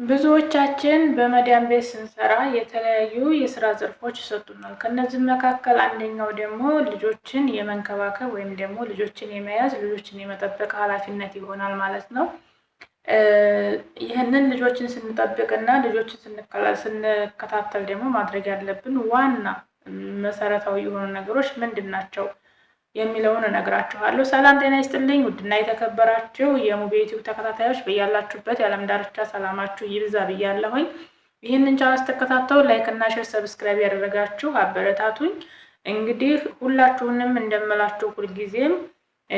ብዙዎቻችን በመዳም ቤት ስንሰራ የተለያዩ የስራ ዘርፎች ይሰጡናል። ከነዚህ መካከል አንደኛው ደግሞ ልጆችን የመንከባከብ ወይም ደግሞ ልጆችን የመያዝ ልጆችን የመጠበቅ ኃላፊነት ይሆናል ማለት ነው። ይህንን ልጆችን ስንጠብቅና ልጆችን ስንከታተል ደግሞ ማድረግ ያለብን ዋና መሰረታዊ የሆኑ ነገሮች ምንድን ናቸው የሚለውን እነግራችኋለሁ። ሰላም ጤና ይስጥልኝ ውድና የተከበራችሁ የሙቤ ዩቲዩብ ተከታታዮች በያላችሁበት የዓለም ዳርቻ ሰላማችሁ ይብዛ ብያለሁኝ። ይህንን ቻናል ስትከታተሉ ላይክ እና ሼር ሰብስክራይብ ያደረጋችሁ አበረታቱኝ። እንግዲህ ሁላችሁንም እንደምላችሁ ሁልጊዜም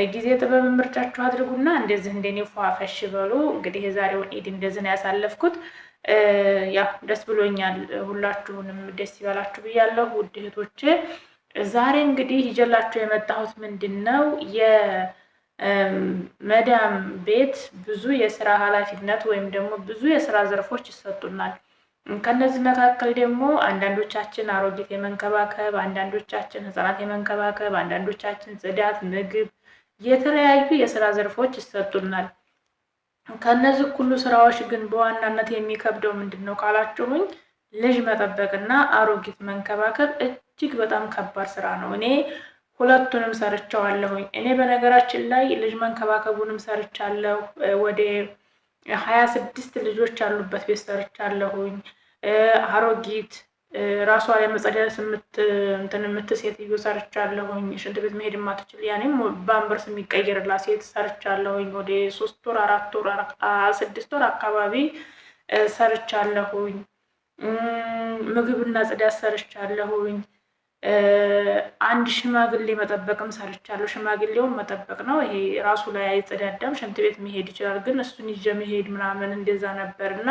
ጊዜ ጥበብ ምርጫችሁ አድርጉና እንደዚህ እንደኔ ፏፈሽ በሉ። እንግዲህ የዛሬውን ኢድ እንደዚህ ነው ያሳለፍኩት። ያው ደስ ብሎኛል። ሁላችሁንም ደስ ይበላችሁ ብያለሁ ውድ እህቶቼ። ዛሬ እንግዲህ ይዤላችሁ የመጣሁት ምንድነው የመዳም ቤት ብዙ የስራ ኃላፊነት ወይም ደግሞ ብዙ የስራ ዘርፎች ይሰጡናል። ከነዚህ መካከል ደግሞ አንዳንዶቻችን አሮጊት የመንከባከብ፣ አንዳንዶቻችን ህፃናት የመንከባከብ፣ አንዳንዶቻችን ጽዳት፣ ምግብ፣ የተለያዩ የስራ ዘርፎች ይሰጡናል። ከነዚህ ሁሉ ስራዎች ግን በዋናነት የሚከብደው ምንድነው ካላችሁኝ ልጅ መጠበቅና አሮጊት መንከባከብ እጅግ በጣም ከባድ ስራ ነው። እኔ ሁለቱንም ሰርቻለሁኝ። እኔ በነገራችን ላይ ልጅ መንከባከቡንም ሰርቻለሁ። ወደ 26 ልጆች ያሉበት ቤት ሰርቻለሁኝ። አሮጊት ራሷ የመጸዳት የምትሴትዮ ሰርቻለሁኝ። ሽንት ቤት መሄድ የማትችል ያኔም ባምበርስ የሚቀየርላት ሴት ሰርቻለሁኝ። ወደ 3 ወር 4 ወር 6 ወር አካባቢ ሰርቻለሁኝ። ምግብና ጽዳት ሰርቻለሁኝ። አንድ ሽማግሌ መጠበቅም ሰርቻለሁ። ሽማግሌውን መጠበቅ ነው። ይሄ ራሱ ላይ አይጸዳዳም፣ ሽንት ቤት መሄድ ይችላል፣ ግን እሱን ይዤ መሄድ ምናምን እንደዛ ነበር እና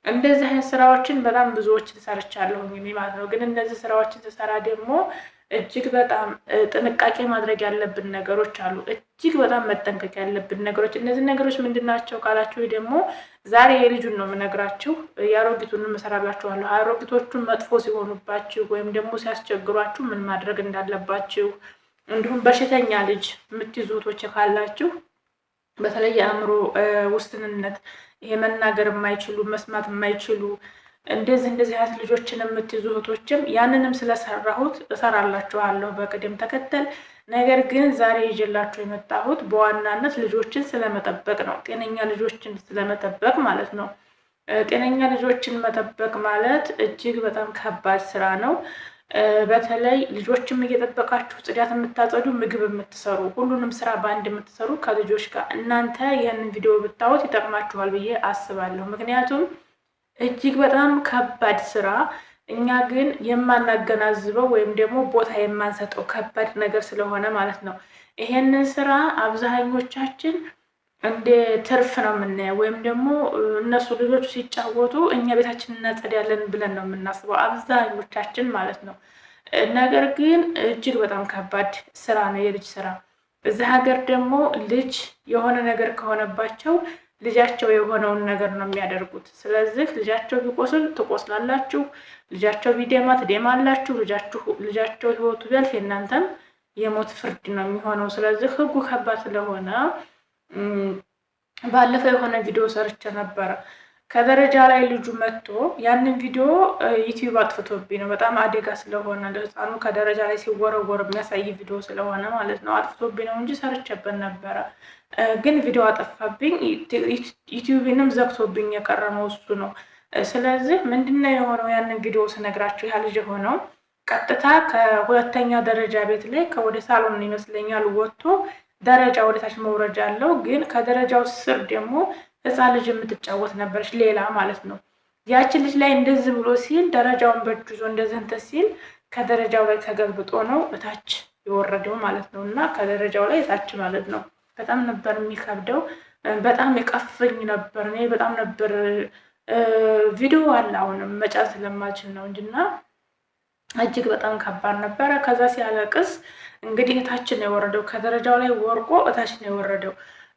እንደዚህ አይነት ስራዎችን በጣም ብዙዎችን ሰርቻለሁኝ ማለት ነው። ግን እነዚህ ስራዎችን ስሰራ ደግሞ እጅግ በጣም ጥንቃቄ ማድረግ ያለብን ነገሮች አሉ። እጅግ በጣም መጠንቀቅ ያለብን ነገሮች። እነዚህ ነገሮች ምንድን ናቸው ካላችሁ ደግሞ ዛሬ የልጁን ነው የምነግራችሁ። የአሮጊቱንም እሰራላችኋለሁ። አሮጊቶቹን መጥፎ ሲሆኑባችሁ ወይም ደግሞ ሲያስቸግሯችሁ ምን ማድረግ እንዳለባችሁ፣ እንዲሁም በሽተኛ ልጅ የምትይዙ እህቶች ካላችሁ በተለይ የአእምሮ ውስንነት፣ ይሄ መናገር የማይችሉ መስማት የማይችሉ እንደዚህ አይነት ልጆችን የምትይዙ እህቶችም ያንንም ስለሰራሁት እሰራላችኋለሁ በቅደም ተከተል። ነገር ግን ዛሬ ይዤላችሁ የመጣሁት በዋናነት ልጆችን ስለመጠበቅ ነው። ጤነኛ ልጆችን ስለመጠበቅ ማለት ነው። ጤነኛ ልጆችን መጠበቅ ማለት እጅግ በጣም ከባድ ስራ ነው። በተለይ ልጆችም እየጠበቃችሁ ጽዳት የምታጸዱ፣ ምግብ የምትሰሩ፣ ሁሉንም ስራ በአንድ የምትሰሩ ከልጆች ጋር እናንተ ይህንን ቪዲዮ ብታዩት ይጠቅማችኋል ብዬ አስባለሁ። ምክንያቱም እጅግ በጣም ከባድ ስራ፣ እኛ ግን የማናገናዝበው ወይም ደግሞ ቦታ የማንሰጠው ከባድ ነገር ስለሆነ ማለት ነው። ይሄንን ስራ አብዛኞቻችን እንደ ትርፍ ነው የምናየው፣ ወይም ደግሞ እነሱ ልጆቹ ሲጫወቱ እኛ ቤታችን እናጸዳለን ብለን ነው የምናስበው አብዛኞቻችን ማለት ነው። ነገር ግን እጅግ በጣም ከባድ ስራ ነው የልጅ ስራ። እዚህ ሀገር ደግሞ ልጅ የሆነ ነገር ከሆነባቸው ልጃቸው የሆነውን ነገር ነው የሚያደርጉት። ስለዚህ ልጃቸው ቢቆስል ትቆስላላችሁ፣ ልጃቸው ቢደማ ትደማላችሁ፣ ልጃቸው ህይወቱ ቢያልፍ የእናንተም የሞት ፍርድ ነው የሚሆነው። ስለዚህ ህጉ ከባድ ስለሆነ ባለፈው የሆነ ቪዲዮ ሰርቼ ነበረ። ከደረጃ ላይ ልጁ መጥቶ ያንን ቪዲዮ ዩቲዩብ አጥፍቶብኝ ነው። በጣም አደጋ ስለሆነ ለህፃኑ ከደረጃ ላይ ሲወረወር የሚያሳይ ቪዲዮ ስለሆነ ማለት ነው። አጥፍቶብኝ ነው እንጂ ሰርቼበት ነበረ። ግን ቪዲዮ አጠፋብኝ። ዩቲዩብንም ዘግቶብኝ የቀረመው እሱ ነው። ስለዚህ ምንድነው የሆነው? ያንን ቪዲዮ ስነግራችሁ ያ ልጅ የሆነው ቀጥታ ከሁለተኛ ደረጃ ቤት ላይ ከወደ ሳሎን ይመስለኛል ወጥቶ ደረጃ ወደታች መውረጃ አለው። ግን ከደረጃው ስር ደግሞ ህፃን ልጅ የምትጫወት ነበረች፣ ሌላ ማለት ነው። ያችን ልጅ ላይ እንደዚህ ብሎ ሲል ደረጃውን በእጁ ይዞ እንደዚህ እንትን ሲል ከደረጃው ላይ ተገልብጦ ነው እታች የወረደው ማለት ነው። እና ከደረጃው ላይ እታች ማለት ነው። በጣም ነበር የሚከብደው። በጣም የቀፈኝ ነበር። እኔ በጣም ነበር ቪዲዮ አለ አሁንም መጫን ስለማልችል ነው እንጂና እጅግ በጣም ከባድ ነበረ። ከዛ ሲያለቅስ እንግዲህ እታች ነው የወረደው። ከደረጃው ላይ ወርቆ እታች ነው የወረደው።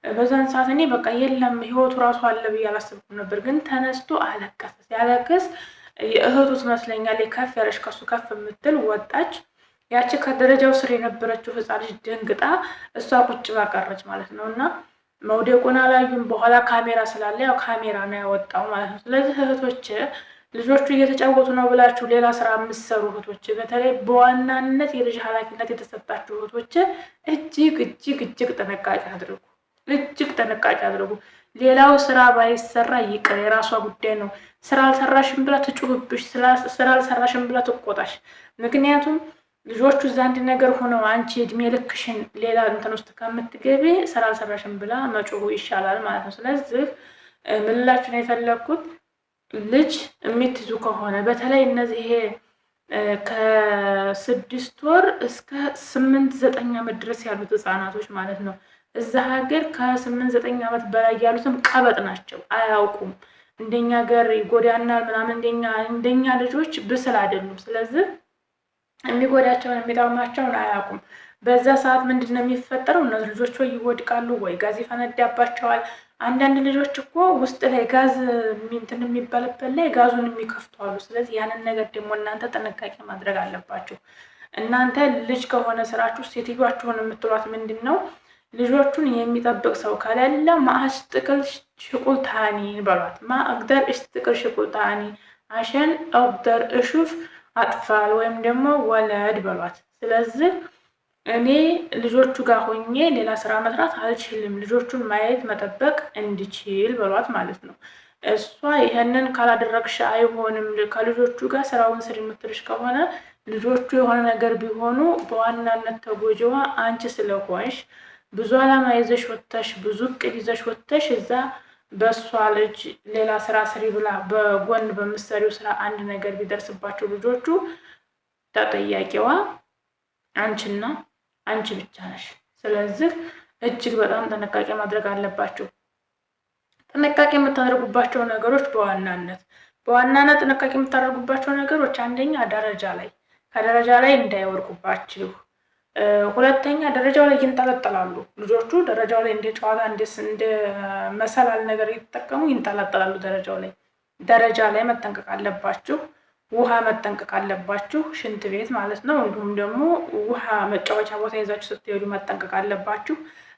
በዛን ሰዓት እኔ በቃ የለም ህይወቱ ራሱ አለ ብዬ አላሰብኩም ነበር። ግን ተነስቶ አለቀሰ። ሲያለቅስ የእህቱ ትመስለኛል ከፍ ያለች ከሱ ከፍ የምትል ወጣች። ያቺ ከደረጃው ስር የነበረችው ህፃን ልጅ ደንግጣ እሷ ቁጭ ባቀረች ማለት ነው። እና መውደቁን አላዩም። በኋላ ካሜራ ስላለ ያው ካሜራ ነው ያወጣው ማለት ነው። ስለዚህ እህቶች ልጆቹ እየተጫወቱ ነው ብላችሁ ሌላ ስራ የምትሰሩ እህቶች፣ በተለይ በዋናነት የልጅ ኃላፊነት የተሰጣችሁ እህቶች እጅግ እጅግ እጅግ ጥንቃቄ አድርጉ። እጅግ ጥንቃቄ አድርጉ። ሌላው ስራ ባይሰራ ይቅር፣ የራሷ ጉዳይ ነው። ስራ አልሰራሽም ብላ ትጩህብሽ፣ ስራ አልሰራሽም ብላ ትቆጣሽ። ምክንያቱም ልጆቹ እዛ አንድ ነገር ሆነው አንቺ እድሜ ልክሽን ሌላ እንትን ውስጥ ከምትገቢ ስራ አልሰራሽም ብላ መጮሁ ይሻላል ማለት ነው። ስለዚህ ምንላችሁ ነው የፈለግኩት፣ ልጅ የምትይዙ ከሆነ በተለይ እነዚህ ይሄ ከ6 ወር እስከ 8-9 ዓመት ድረስ ያሉት ህፃናቶች ማለት ነው። እዛ ሀገር ከ8-9 ዓመት በላይ ያሉትም ቀበጥ ናቸው፣ አያውቁም። እንደኛ ሀገር ይጎዳናል ምናምን እንደኛ ልጆች ብስል አይደሉም። ስለዚህ የሚጎዳቸውን የሚጠቅማቸውን አያውቁም። በዛ ሰዓት ምንድን ነው የሚፈጠረው? እነዚህ ልጆች ወይ ይወድቃሉ ወይ ጋዝ ይፈነዳባቸዋል። አንዳንድ ልጆች እኮ ውስጥ ላይ ጋዝ እንትን የሚባልበት ላይ ጋዙን የሚከፍቱ አሉ። ስለዚህ ያንን ነገር ደግሞ እናንተ ጥንቃቄ ማድረግ አለባችሁ። እናንተ ልጅ ከሆነ ስራችሁ ሴትዮዋችሁን የምትሏት ምንድን ነው? ልጆቹን የሚጠብቅ ሰው ከሌለ ማአስጥቅል ሽቁል ታኒ በሏት። ማእግደር እሽጥቅል ሽቁል ታኒ አሸን አግደር እሹፍ አጥፋል ወይም ደግሞ ወለድ በሏት። ስለዚህ እኔ ልጆቹ ጋር ሆኜ ሌላ ስራ መስራት አልችልም፣ ልጆቹን ማየት መጠበቅ እንድችል በሏት ማለት ነው። እሷ ይሄንን ካላደረግሽ አይሆንም፣ ከልጆቹ ጋር ስራውን ስር የምትልሽ ከሆነ ልጆቹ የሆነ ነገር ቢሆኑ በዋናነት ተጎጂዋ አንቺ ስለሆንሽ ብዙ አላማ ይዘሽ ወጥተሽ ብዙ እቅድ ይዘሽ ወጥተሽ እዛ በእሷ ልጅ ሌላ ስራ ስሪ ብላ በጎን በምትሰሪው ስራ አንድ ነገር ቢደርስባቸው ልጆቹ ተጠያቂዋ አንቺና አንቺ ብቻ ነሽ። ስለዚህ እጅግ በጣም ጥንቃቄ ማድረግ አለባቸው። ጥንቃቄ የምታደርጉባቸው ነገሮች በዋናነት ጥንቃቄ የምታደርጉባቸው ነገሮች አንደኛ ከደረጃ ላይ እንዳይወርቁባችሁ፣ ሁለተኛ ደረጃው ላይ ይንጠለጠላሉ ልጆቹ። ደረጃው ላይ እንደ ጨዋታ እንደ መሰላል ነገር እየተጠቀሙ ይንጠለጠላሉ ደረጃ ላይ መጠንቀቅ አለባችሁ። ውሃ መጠንቀቅ አለባችሁ፣ ሽንት ቤት ማለት ነው። እንዲሁም ደግሞ ውሃ መጫወቻ ቦታ ይዛችሁ ስትሄዱ መጠንቀቅ አለባችሁ።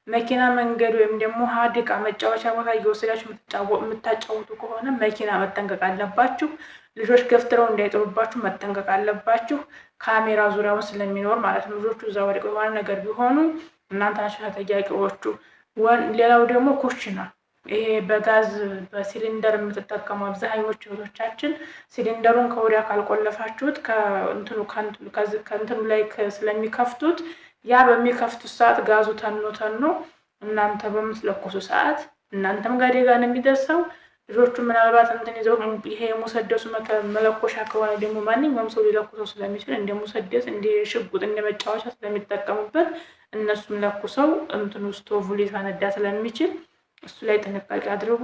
መኪና መንገድ ወይም ደግሞ ሀዲቃ መጫወቻ ቦታ እየወሰዳችሁ የምታጫወቱ ከሆነ መኪና መጠንቀቅ አለባችሁ። ልጆች ገፍትረው እንዳይጥሩባችሁ መጠንቀቅ አለባችሁ። ካሜራ ዙሪያውን ስለሚኖር ማለት ነው። ልጆቹ እዛ ወድቀው የሆነ ነገር ቢሆኑ እናንተ ናችሁ ተጠያቂዎቹ። ሌላው ደግሞ ኩሽና፣ ይሄ በጋዝ በሲሊንደር የምትጠቀሙ አብዛኞቹ እህቶቻችን ሲሊንደሩን ከወዲያ ካልቆለፋችሁት ከእንትኑ ላይ ስለሚከፍቱት ያ በሚከፍቱት ሰዓት ጋዙ ተኖ እናንተ በምትለኩሱ ሰዓት እናንተም ጋር አደጋ ነው የሚደርሰው። ልጆቹ ምናልባት እንትን ይዘው ይሄ የሙሰደሱ መለኮሻ ከሆነ ደግሞ ማንኛውም ሰው ሊለኩሰው ስለሚችል እንደ ሙሰደስ እንደ ሽጉጥ እንደ መጫወቻ ስለሚጠቀሙበት እነሱም ለኩሰው እንትኑ ስቶቭ ሊፈነዳ ስለሚችል እሱ ላይ ጥንቃቄ አድርጉ።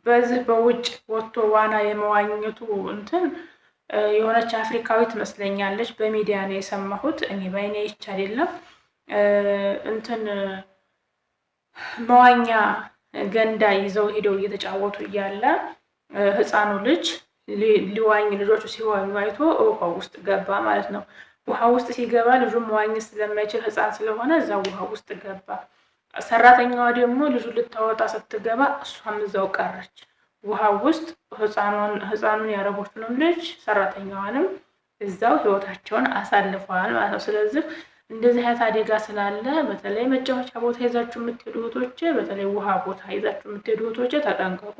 በዚህ በውጭ ወጥቶ ዋና የመዋኘቱ እንትን የሆነች አፍሪካዊ ትመስለኛለች፣ በሚዲያ ነው የሰማሁት፣ እኔ በአይኔ አይቼ አይደለም። እንትን መዋኛ ገንዳ ይዘው ሄደው እየተጫወቱ እያለ ህፃኑ ልጅ ሊዋኝ ልጆቹ ሲዋኙ አይቶ ውሃ ውስጥ ገባ ማለት ነው። ውሃ ውስጥ ሲገባ ልጁ መዋኘት ስለማይችል ህፃን ስለሆነ እዛ ውሃ ውስጥ ገባ። ሰራተኛዋ ደግሞ ልጁ ልታወጣ ስትገባ እሷም እዛው ቀረች ውሃ ውስጥ። ህፃኑን ያረቦቹንም ልጅ ሰራተኛዋንም እዛው ህይወታቸውን አሳልፈዋል ማለት ነው። ስለዚህ እንደዚህ አይነት አደጋ ስላለ በተለይ መጫወቻ ቦታ ይዛችሁ የምትሄዱ እህቶቼ፣ በተለይ ውሃ ቦታ ይዛችሁ የምትሄዱ እህቶቼ ተጠንቀቁ።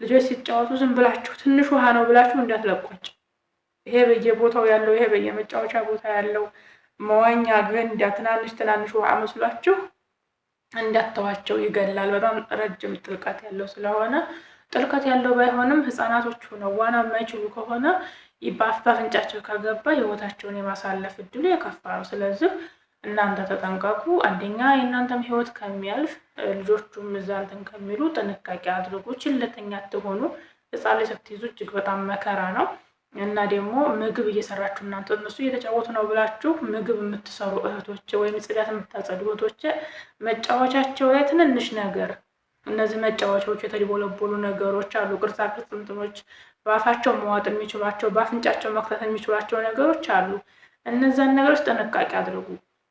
ልጆች ሲጫወቱ ዝም ብላችሁ ትንሽ ውሃ ነው ብላችሁ እንዳትለቋቸው። ይሄ በየቦታው ያለው ይሄ በየመጫወቻ ቦታ ያለው መዋኛ ገንዳ ትናንሽ ውሃ መስሏችሁ እንዳትተዋቸው፣ ይገላል። በጣም ረጅም ጥልቀት ያለው ስለሆነ ጥልቀት ያለው ባይሆንም ህፃናቶች ሆነው ዋና የማይችሉ ከሆነ በአፍንጫቸው ከገባ ህይወታቸውን የማሳለፍ እድሉ የከፋ ነው። ስለዚህ እናንተ ተጠንቀቁ። አንደኛ የእናንተም ህይወት ከሚያልፍ ልጆቹም እዛ እንትን ከሚሉ ጥንቃቄ አድርጉ። ችለተኛ አትሆኑ። ህፃን ላይ ስትይዙ እጅግ በጣም መከራ ነው እና ደግሞ ምግብ እየሰራችሁ እናንተ እነሱ እየተጫወቱ ነው ብላችሁ ምግብ የምትሰሩ እህቶች ወይም ጽዳት የምታጸዱ እህቶች መጫወቻቸው ላይ ትንንሽ ነገር እነዚህ መጫወቻዎች የተደቦለቦሉ ነገሮች አሉ፣ ቅርጻ ቅርጽ እንትኖች በአፋቸው መዋጥ የሚችሏቸው በአፍንጫቸው መክተት የሚችሏቸው ነገሮች አሉ። እነዛን ነገሮች ጥንቃቄ አድርጉ።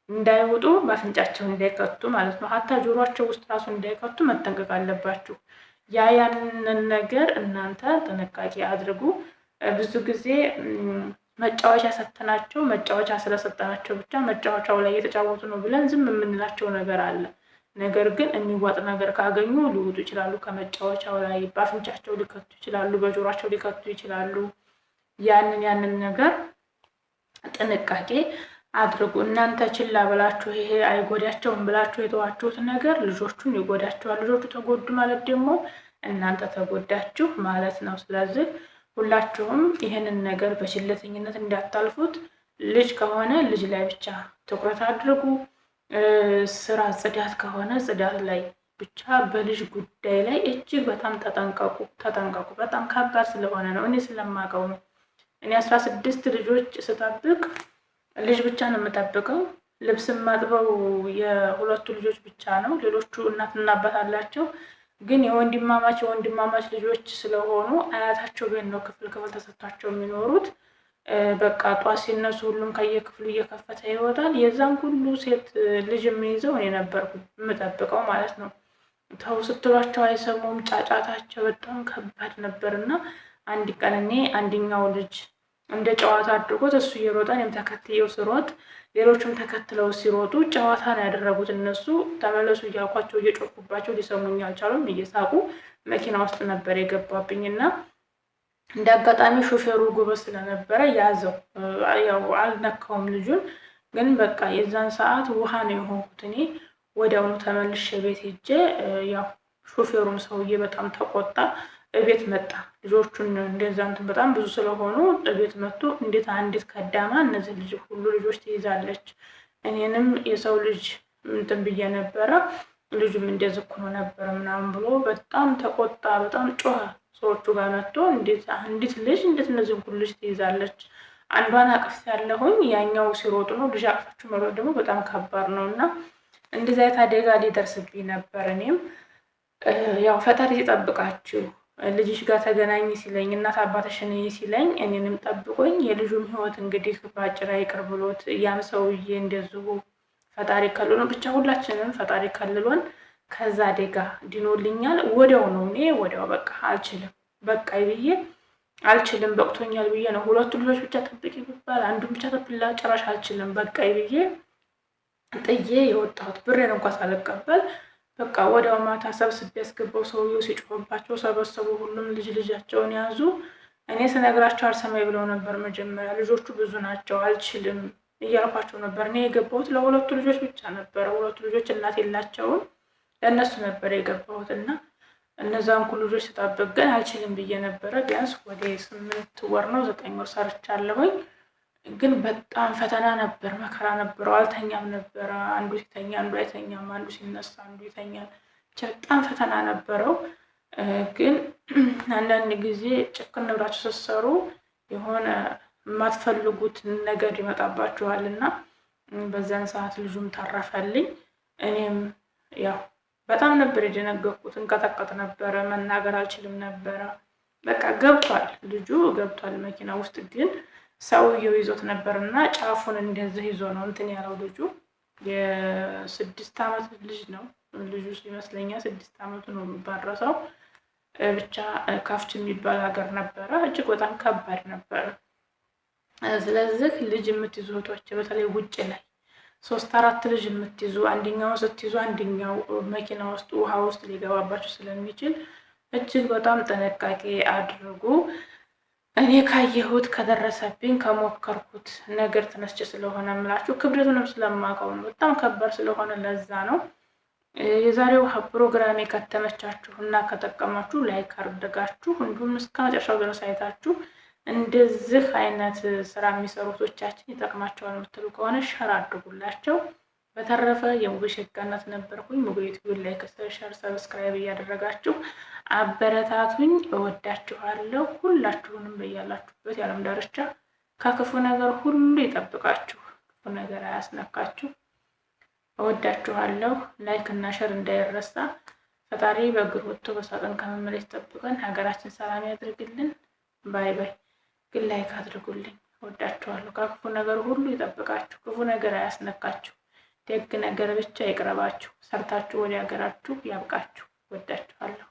እንዳይወጡ በአፍንጫቸው እንዳይከቱ ማለት ነው። ሀታ ጆሯቸው ውስጥ ራሱ እንዳይከቱ መጠንቀቅ አለባችሁ። ያንን ነገር እናንተ ጥንቃቄ አድርጉ። ብዙ ጊዜ መጫወቻ ሰጥተናቸው መጫወቻ ስለሰጠናቸው ብቻ መጫወቻው ላይ እየተጫወቱ ነው ብለን ዝም የምንላቸው ነገር አለ። ነገር ግን የሚዋጥ ነገር ካገኙ ሊወጡ ይችላሉ። ከመጫወቻው ላይ በአፍንጫቸው ሊከቱ ይችላሉ፣ በጆሯቸው ሊከቱ ይችላሉ። ያንን ነገር ጥንቃቄ አድርጉ። እናንተ ችላ ብላችሁ ይሄ አይጎዳቸውም ብላችሁ የተዋችሁት ነገር ልጆቹን ይጎዳቸዋል። ልጆቹ ተጎዱ ማለት ደግሞ እናንተ ተጎዳችሁ ማለት ነው። ስለዚህ ሁላችሁም ይህንን ነገር በችለተኝነት እንዳታልፉት። ልጅ ከሆነ ልጅ ላይ ብቻ ትኩረት አድርጉ። ስራ ጽዳት ከሆነ ጽዳት ላይ ብቻ፣ በልጅ ጉዳይ ላይ እጅግ በጣም ተጠንቀቁ። በጣም ከባድ ስለሆነ ነው። እኔ ስለማውቀው ነው። እኔ 16 ልጆች ስጠብቅ ልጅ ብቻ ነው የምጠብቀው። ልብስ ማጥበው የሁለቱ ልጆች ብቻ ነው። ሌሎቹ እናትና አባት አላቸው። ግን የወንድማማች ልጆች ስለሆኑ አያታቸው ቤት ነው ክፍል ተሰጥቷቸው የሚኖሩት። በቃ ጧት ሲነሱ ሁሉም ከየክፍሉ እየከፈተ ይወጣል። የዛን ሁሉ ሴት ልጅ የሚይዘው እኔ ነበርኩ የምጠብቀው ማለት ነው። ተው ስትሏቸው አይሰሙም። ጫጫታቸው በጣም ከባድ ነበር እና አንድ ቀን እኔ አንደኛው ልጅ እንደ ጨዋታ አድርጎት እሱ እየሮጠ እኔም ተከትየው ስሮጥ ሌሎችም ተከትለው ሲሮጡ ጨዋታ ነው ያደረጉት። እነሱ ተመለሱ እያልኳቸው እየጮኩባቸው ሊሰሙኝ አልቻሉም። እየሳቁ መኪና ውስጥ ነበር የገባብኝና እንደ አጋጣሚ ሾፌሩ ጎበዝ ስለነበረ ያዘው። ያው አልነካውም ልጁን፣ ግን በቃ የዛን ሰዓት ውሃ ነው የሆንኩት እኔ። ወዲያውኑ ተመልሼ ቤት ሄጄ ያው ሾፌሩን ሰውዬ በጣም ተቆጣ። እቤት መጣ። ልጆቹን እንደዛ እንትን በጣም ብዙ ስለሆኑ እቤት መጥቶ እንዴት አንዲት ከዳማ እነዚህ ሁሉ ልጆች ትይዛለች? እኔንም የሰው ልጅ እንትን ብዬ ነበረ፣ ልጁም እንደዚህ እኮ ነው ነበረ ምናምን ብሎ በጣም ተቆጣ። በጣም ጮኸ። ሰዎቹ ጋር መጥቶ እንዴት አንዲት ልጅ እንዴት እነዚህ ሁሉ ልጅ ትይዛለች? አንዷን አቅፍ ያለሁኝ ያኛው ሲሮጡ ነው። ልጅ አቅፋችሁ መሮጥ ደግሞ በጣም ከባድ ነው እና እንደዚህ አይነት አደጋ ሊደርስብኝ ነበር። እኔም ያው ፈጣሪ ይጠብቃችሁ። ልጅሽ ጋር ተገናኝ ሲለኝ እናት አባትሽን ሲለኝ እኔንም ጠብቆኝ የልጁም ህይወት እንግዲህ በአጭር አይቅር ብሎት ያም ሰውዬ እንደዚሁ ፈጣሪ ከልሎ ብቻ ሁላችንም ፈጣሪ ከልሎን ከዛ አደጋ ድኖልኛል። ወዲያው ነው እኔ ወዲያው በቃ አልችልም በቃ ብዬ አልችልም በቅቶኛል ብዬ ነው። ሁለቱ ልጆች ብቻ ጠብቂ ቢባል አንዱን ብቻ ተብላ ጭራሽ አልችልም በቃ ብዬ ጥዬ የወጣሁት ብሬን እንኳን ሳልቀበል በቃ ወዲያው ማታ ሰብስቤ ያስገባው። ሰውየው ሲጮህባቸው ሰበሰቡ። ሁሉም ልጃቸውን ያዙ። እኔ ስነግራቸው አልሰማኝ ብለው ነበር መጀመሪያ። ልጆቹ ብዙ ናቸው አልችልም እያልኳቸው ነበር። እኔ የገባሁት ለሁለቱ ልጆች ብቻ ነበረ። ሁለቱ ልጆች እናት የላቸውም፣ ለእነሱ ነበር የገባሁት እና እነዛን ሁሉ ልጆች ስጠብቅ ግን አልችልም ብዬ ነበረ። ቢያንስ ወደ 8 ወር ነው 9 ወር ሰርቻለሁኝ። ግን በጣም ፈተና ነበር፣ መከራ ነበረው። አልተኛም ነበረ። አንዱ ሲተኛ አንዱ አይተኛም፣ አንዱ ሲነሳ አንዱ ይተኛል። በጣም ፈተና ነበረው። ግን አንዳንድ ጊዜ ጭክን ብላችሁ ስትሰሩ የሆነ የማትፈልጉት ነገር ይመጣባችኋል እና በዛን ሰዓት ልጁም ተረፈልኝ። እኔም ያው በጣም ነበር የደነገጥኩት። እንቀጠቀጥ ነበረ፣ መናገር አልችልም ነበረ። በቃ ገብቷል፣ ልጁ ገብቷል መኪና ውስጥ ግን ሰውየው ይዞት ነበር እና ጫፉን እንደዚህ ይዞ ነው እንትን ያለው። ልጁ የ6 ዓመት ልጅ ነው ልጁ ይመስለኛል። 6 ዓመቱ ነው የሚባረሰው። ብቻ ካፍች የሚባል ሀገር ነበረ። እጅግ በጣም ከባድ ነበረ። ስለዚህ ልጅ የምትይዙ እህቶች በተለይ ውጭ ላይ 3-4 ልጅ የምትይዙ አንደኛው ስትይዙ አንደኛው መኪና ውስጥ ውሃ ውስጥ ሊገባባችሁ ስለሚችል እጅግ በጣም ጥንቃቄ አድርጉ። እኔ ካየሁት ከደረሰብኝ ከሞከርኩት ነገር ተነስቼ ስለሆነ የምላችሁ ክብደቱንም ስለማውቀው ነው። በጣም ከባድ ስለሆነ ለዛ ነው። የዛሬው ፕሮግራሜ ከተመቻችሁ እና ከጠቀማችሁ ላይክ አድርጋችሁ እንዲሁም እስከ መጨረሻው ድረስ አይታችሁ እንደዚህ አይነት ስራ የሚሰሩ እህቶቻችን ይጠቅማቸዋል የምትሉ ከሆነ ሸር አድርጉላቸው። በተረፈ የሙቤ ሸጋነት ነበርኩኝ። ሙቤ ዩቲዩብ ላይክ፣ ሸር፣ ሰብስክራይብ እያደረጋችሁ አበረታቱኝ። እወዳችኋለሁ። ሁላችሁንም በያላችሁበት የዓለም ዳርቻ ከክፉ ነገር ሁሉ ይጠብቃችሁ፣ ክፉ ነገር አያስነካችሁ። እወዳችኋለሁ። ላይክ እና ሸር እንዳይረሳ። ፈጣሪ በእግር ወጥቶ በሳጥን ከመመለስ ይጠብቀን። ሀገራችን ሰላም ያድርግልን። ባይ ባይ። ግን ላይክ አድርጉልኝ። እወዳችኋለሁ። ከክፉ ነገር ሁሉ ይጠብቃችሁ፣ ክፉ ነገር አያስነካችሁ። ደግ ነገር ብቻ ይቅረባችሁ። ሰርታችሁ ወደ ሀገራችሁ ያብቃችሁ። ወዳችኋለሁ።